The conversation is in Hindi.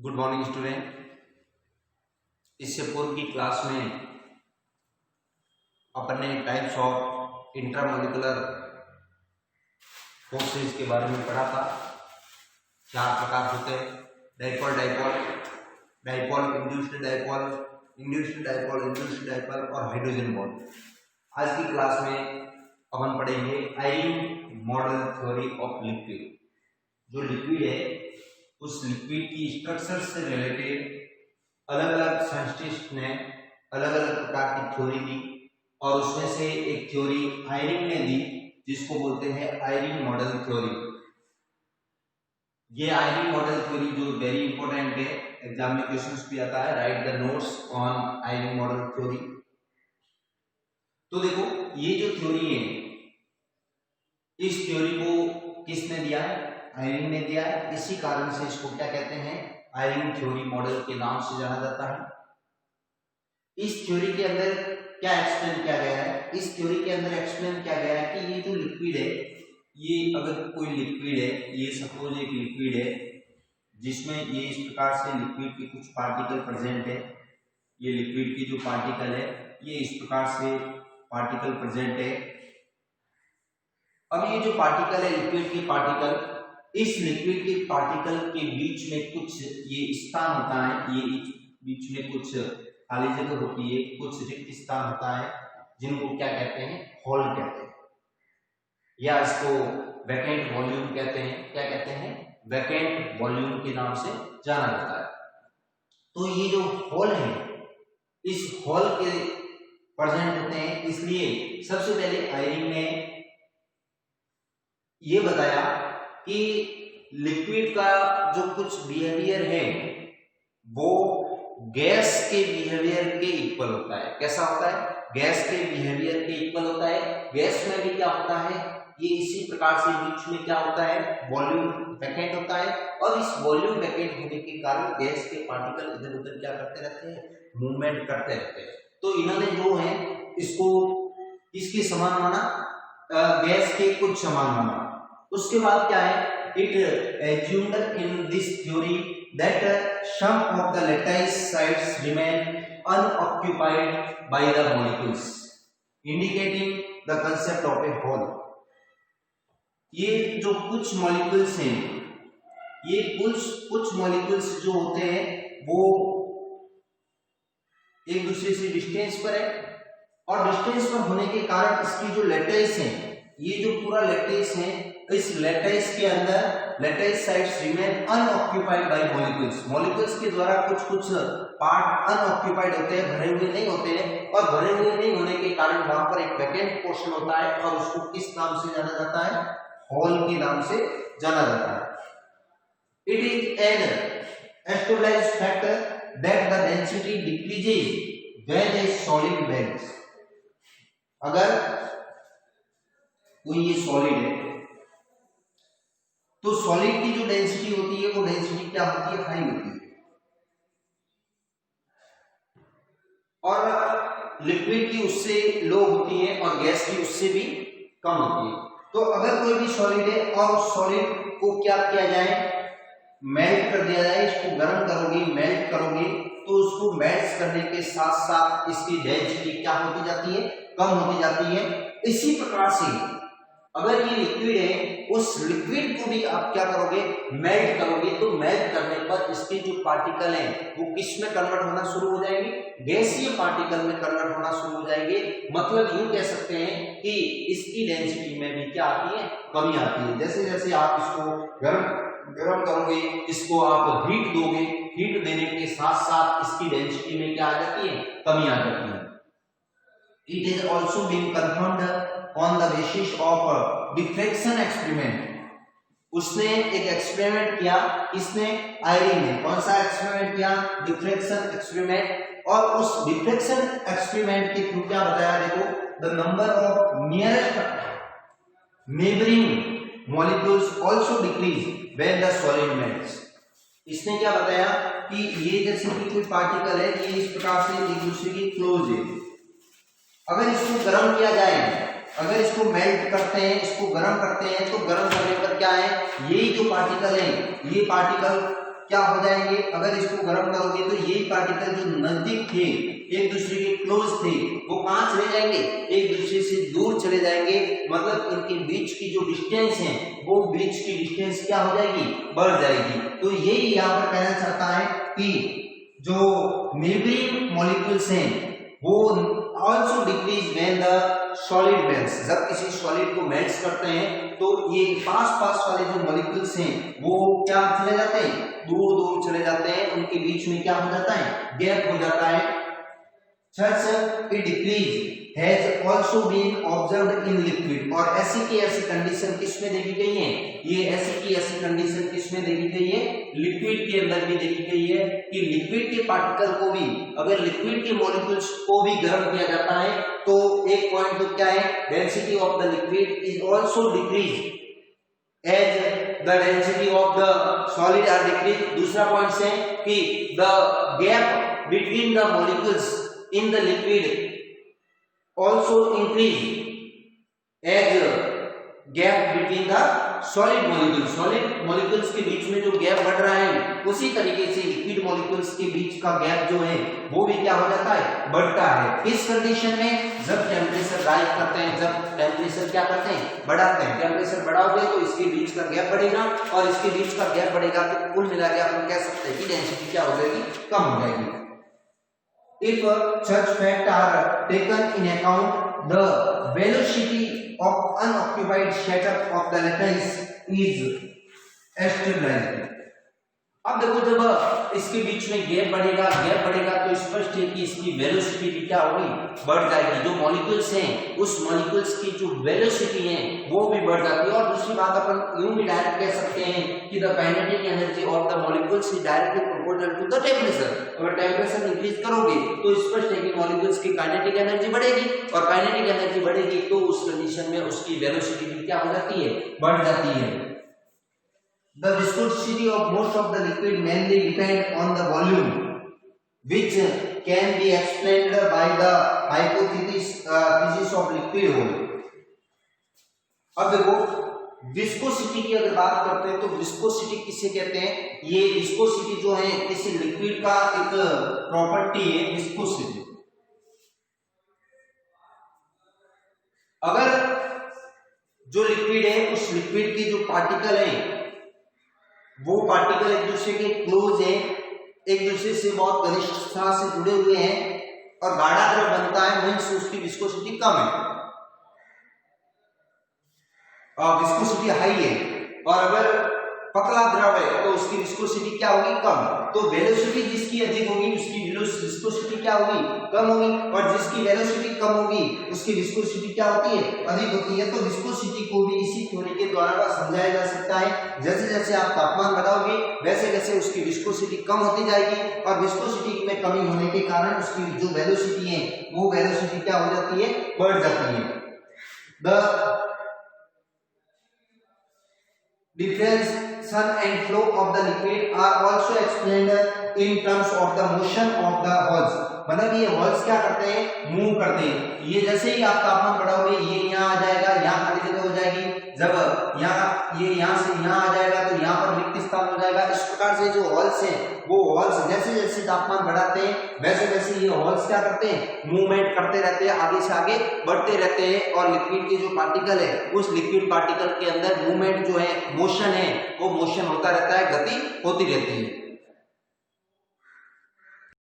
Good morning student. इससे पूर्व की क्लास में अपन ने टाइप्स ऑफ इंट्रामोलिकुलर फोर्सेस के बारे में पढ़ा था। 4 प्रकार होते हैं: dipole dipole, dipole induced dipole, induced dipole, induced dipole और हाइड्रोजन बॉन्ड। आज की क्लास में अपन पढ़ेंगे आयरिंग मॉडल थ्योरी ऑफ लिक्विड। जो लिक्विड है उस लिक्विड की स्ट्रक्चर से रिलेटेड अलग अलग साइंटिस्ट ने अलग अलग प्रकार की थ्योरी दी और उसमें से एक थ्योरी आयरिंग ने दी जिसको बोलते हैं आयरिंग मॉडल थ्योरी। ये आयरिंग मॉडल थ्योरी जो वेरी इंपॉर्टेंट है, एग्जाम में क्वेश्चंस भी आता है, write the notes on Eyring model theory. तो देखो, ये जो थ्योरी है इस थ्योरी को किसने दिया है? आयरिंग ने दिया है। इसी कारण से इसको क्या कहते हैं? आयरिंग थ्योरी मॉडल के नाम से जाना जाता है। इस थ्योरी के अंदर क्या एक्सप्लेन किया गया है? इस थ्योरी के अंदर एक्सप्लेन किया गया है कि ये जो लिक्विड है, ये अगर कोई लिक्विड है, ये सपोज एक लिक्विड है जिसमें ये इस प्रकार से लिक्विड के कुछ पार्टिकल प्रेजेंट है। ये लिक्विड की जो पार्टिकल है ये इस प्रकार से पार्टिकल प्रेजेंट है। अब ये जो पार्टिकल है, लिक्विड की पार्टिकल, इस लिक्विड के पार्टिकल के बीच में कुछ ये स्थान होता है, ये बीच में कुछ खाली जगह होती है, कुछ रिक्त स्थान होता है जिनको क्या कहते हैं? होल कहते हैं, या इसको वैकेंट वॉल्यूम कहते हैं। क्या कहते हैं? वैकेंट वॉल्यूम के नाम से जाना जाता है। तो ये जो होल है, इस होल के प्रेजेंट होते हैं। इसलिए सबसे पहले आयरिंग ने ये बताया कि लिक्विड का जो कुछ बिहेवियर है वो गैस के बिहेवियर के इक्वल होता है। कैसा होता है? गैस के बिहेवियर के इक्वल होता है। गैस में भी क्या होता है? ये इसी प्रकार से बीच में क्या होता है? वॉल्यूम वैकेंट होता है। और इस वॉल्यूम वैकेंट होने के कारण गैस के पार्टिकल इधर उधर क्या करते रहते हैं? मूवमेंट करते रहते हैं। तो इन्होंने जो है इसको किसके समान माना? गैस के कुछ समान माना। उसके बाद क्या है? It assumed in this theory that some of the lattice sites remain unoccupied by the molecules, indicating the concept of a hole. ये जो कुछ मॉलिक्यूल्स हैं, ये कुछ मॉलिक्यूल्स जो होते हैं वो एक दूसरे से डिस्टेंस पर है और डिस्टेंस पर होने के कारण इसकी जो लैटिस है, ये जो पूरा लैटिस है, इस लैटिस के अंदर lattice sites remain unoccupied by molecules. Molecules के द्वारा कुछ पार्ट अनऑक्यूपाइड होते हैं, भरे हुए नहीं होते हैं, और भरे हुए नहीं होने के कारण वहां पर एक वैकेंट पोर्शन होता है और उसको किस नाम से जाना जाता है? होल के नाम से जाना जाता है। It is an established fact that the density decreases when a solid bends. अगर कोई ये सॉलिड है तो सॉलिड की जो डेंसिटी होती है वो डेंसिटी क्या होती है? हाई होती है। और लिक्विड की उससे लो होती है और गैस की उससे भी कम होती है। तो अगर कोई भी सॉलिड है और उस सॉलिड को क्या किया जाए? मेल्ट कर दिया जाए। इसको गर्म करोगे, मेल्ट करोगे, तो उसको मेल्ट करने के साथ साथ इसकी डेंसिटी क्या होती जाती है? कम होती जाती है। इसी प्रकार से अगर ये लिक्विड है, उस लिक्विड को भी आप क्या करोगे? मेल्ट करोगे। तो मेल्ट करने पर इसके जो पार्टिकल हैं वो किस में कन्वर्ट होना शुरू हो जाएंगे? गैसीय पार्टिकल में कन्वर्ट होना शुरू हो जाएंगे। मतलब यूं कह सकते हैं कि इसकी डेंसिटी में भी क्या आती है? कमी आती है। जैसे जैसे आप इसको गर्म करोगे, इसको आप हीट दोगे, हीट देने के साथ साथ इसकी डेंसिटी में क्या आ जाती है? कमी आ जाती है। It is also been confirmed on the basis of diffraction experiment. उसने एक एक्सपेरिमेंट किया, इसने आयरिंग ने कौन सा एक्सपेरिमेंट किया? Diffraction experiment. और उस डिफ्रैक्शन एक्सपेरिमेंट के थ्रू क्या बताया? देखो, the number of nearest neighbouring molecules also decrease when the solid melts. इसने क्या बताया कि ये जैसे कि कोई पार्टिकल है, ये इस प्रकार से एक दूसरे की क्लोज है। अगर इसको गर्म किया जाए, अगर इसको मेल्ट करते हैं, इसको गर्म करते हैं, तो गर्म करने पर क्या है? ये जो पार्टिकल है, ये पार्टिकल क्या हो जाएंगे, अगर इसको गर्म करोगे तो यही पार्टिकल जो नजदीक थे, एक दूसरे के क्लोज थे, वो कहां चले जाएंगे, एक दूसरे से दूर चले जाएंगे। मतलब इनके बीच की जो डिस्टेंस है वो बीच की डिस्टेंस क्या हो जाएगी, बढ़ जाएगी। तो यही यहाँ पर कहना चाहता है कि जो नेबरिंग मॉलिक्यूल्स हैं वो also decrease when the solid melts, जब किसी सॉलिड को मेल्ट्स करते हैं तो ये पास वाले जो मॉलिक्यूल्स हैं वो क्या चले जाते हैं, दूर दूर चले जाते हैं, उनके बीच में क्या हो जाता है, गैप हो जाता है। Such a decrease has also been observed in liquid, और ऐसी की ऐसी कंडीशन किसमें देखी गई है, ये ऐसी की ऐसी कंडीशन किसमें देखी गई है, लिक्विड के अंदर भी देखी गई है कि लिक्विड के पार्टिकल को भी, अगर लिक्विड के मॉलिक्यूल्स को भी गर्म किया जाता है तो एक पॉइंट तो क्या है, density of the liquid is also decrease as the density of the solid are decrease. दूसरा पॉइंट है कि the gap between the molecules in the liquid also increase as gap between the solid molecules, solid molecules के बीच में जो गैप बढ़ रहा है उसी तरीके से लिक्विड मॉलिक्यूल्स के बीच का गैप जो है वो भी क्या हो जाता है, बढ़ता है। इस कंडीशन में जब टेम्परेचर राइज करते हैं, जब टेम्परेचर क्या करते हैं, बढ़ाते हैं, टेम्परेचर बढ़ाओगे तो इसके बीच का गैप बढ़ेगा, और इसके बीच का गैप बढ़ेगा तो कुल मिला के अपन कह सकते हैं कि डेंसिटी क्या हो जाएगी, कम हो जाएगी। If such facts are taken in account, the velocity of unoccupied setup of the lattice is stabilized. अब देखो जब इसके बीच में गैप बढ़ेगा तो स्पष्ट है कि इसकी वेलोसिटी भी क्या होगी, बढ़ जाएगी। जो मॉलिक्यूल्स हैं उस मॉलिक्यूल्स की जो वेलोसिटी है वो भी बढ़ जाती है। और दूसरी बात अपन यूं भी डायरेक्ट कह सकते हैं कि the kinetic energy of the molecules is directly proportional to the temperature. अगर टेम्परेचर इंक्रीज करोगे तो स्पष्ट है कि मॉलिक्यूल्स की काइनेटिक एनर्जी बढ़ेगी, और काइनेटिक एनर्जी बढ़ेगी तो उस कंडीशन में उसकी वेलोसिटी भी क्या हो जाती है, बढ़ जाती है। The viscosity of most of the liquid mainly depend on the volume, which can be explained by the hypothesis of liquid whole. अब देखो विस्कोसिटी की अगर बात करते हैं तो विस्कोसिटी किसे कहते हैं, ये विस्कोसिटी जो है किसी लिक्विड का एक प्रॉपर्टी है विस्कोसिटी। अगर जो लिक्विड है उस लिक्विड की जो पार्टिकल है वो पार्टिकल एक दूसरे के क्लोज है, एक दूसरे से बहुत घनिष्ठता से जुड़े हुए हैं और गाढ़ा द्रव बनता है, मीन्स उसकी विस्कोसिटी कम है और विस्कोसिटी हाई है। और अगर पतला द्रव है तो उसकी विस्कोसिटी क्या होगी, कम। तो वेलोसिटी जिसकी अधिक होगी उसकी विस्कोसिटी क्या होगी, कम होगी, और जिसकी वेलोसिटी कम होगी उसकी विस्कोसिटी क्या होती है, अधिक होती है। तो विस्कोसिटी को भी इसी थ्योरी के द्वारा समझाया जा सकता है। जैसे जैसे आप तापमान बढ़ाओगे वैसे वैसे उसकी विस्कोसिटी कम होती जाएगी, और विस्कोसिटी में कमी होने के कारण उसकी जो वेलोसिटी है वो वेलोसिटी क्या हो जाती है, बढ़ जाती है। The diffraction and flow of the liquid are also explained in terms of the motion of the holes। मतलब ये होल्स क्या करते हैं, मूव करते हैं। ये जैसे ही आप तापमान बढ़ाओगे ये यहाँ आ जाएगा, यहाँ खाली जगह हो जाएगी, जब यहाँ से यहाँ आ जाएगा तो यहाँ पर रिक्त स्थान हो जाएगा। इस प्रकार से जो होल्स हैं वो होल्स जैसे जैसे तापमान बढ़ाते हैं वैसे वैसे ये होल्स क्या करते हैं, मूवमेंट करते रहते हैं, आगे से आगे बढ़ते रहते हैं। और लिक्विड के जो पार्टिकल है उस लिक्विड पार्टिकल के अंदर मूवमेंट जो है, मोशन है, वो मोशन होता रहता है, गति होती रहती है।